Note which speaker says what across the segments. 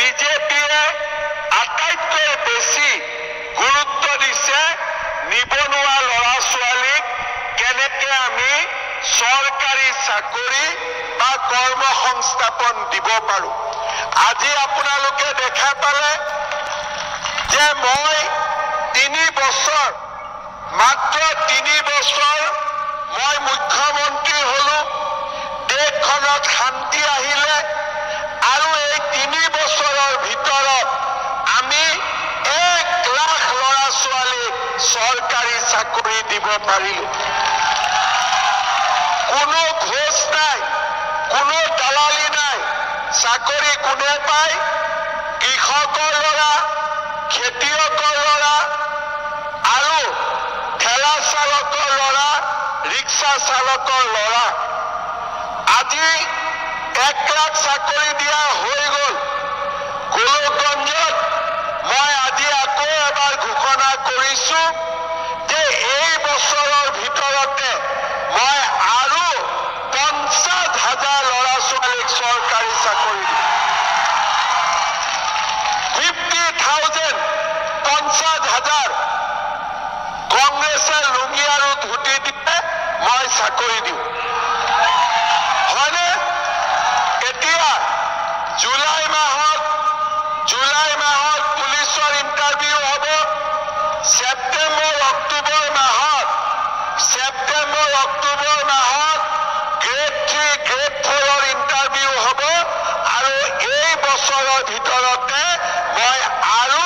Speaker 1: বিজেপিয়ে আটাইতকৈ বেছি গুৰুত্ব দিছে নিবনুৱা ল'ৰা ছোৱালীক কেনেকে আমি চৰকাৰী চাকৰি বা কৰ্মসংস্থাপন দিব পাৰো। আজি আপোনালোকে দেখা পালে যে মই 3 বছৰ মাত্ৰ 3 বছৰ মই মুখ্যমন্ত্ৰী হলো, দেশখনত শান্তি আহিলে আৰু এই 3 বছৰৰ ভিতৰত আমি 1 লাখ ল'ৰা ছোৱালীক চৰকাৰী চাকৰি দিব পাৰিলো। কোনো ঘোষ নাই, কোনো দালালি নাই, চাকৰি কোনে পায়? কৃষকৰ ল'ৰা, খেতিয়কৰ ল'ৰা আৰু ঠেলা চালকৰ ল'ৰা, ৰিক্সা চালকৰ ল'ৰা। আজি 1 লাখ চাকৰি দিয়া হৈ গ'ল। গোলকগঞ্জত মই আজি আকৌ এবাৰ ঘোষণা কৰিছো যে এই বছৰৰ ভিতৰতে মই আৰু 50,000 ল'ৰা ছোৱালীক চৰকাৰী চাকৰি দিম। 50,000, 50,000 কংগ্ৰেছে লুঙি আৰু ধুতি দিলে মই চাকৰি দিম, হয়নে? এতিয়া জুলাই মাহত পুলিচৰ ইণ্টাৰভিউ হ'ব। ছেপ্টেম্বৰ অক্টোবৰ মাহত গ্ৰেড 3 গ্ৰেড 4ৰ ইণ্টাৰভিউ হ'ব আৰু এই বছৰৰ ভিতৰতে মই আৰু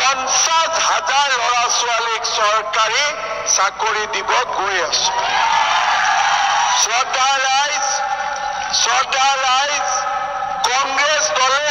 Speaker 1: 50,000 ল'ৰা ছোৱালীক চৰকাৰী চাকৰি দিব গৈ আছো। শ্ৰদ্ধা ৰাইজ, কংগ্ৰেছ দলে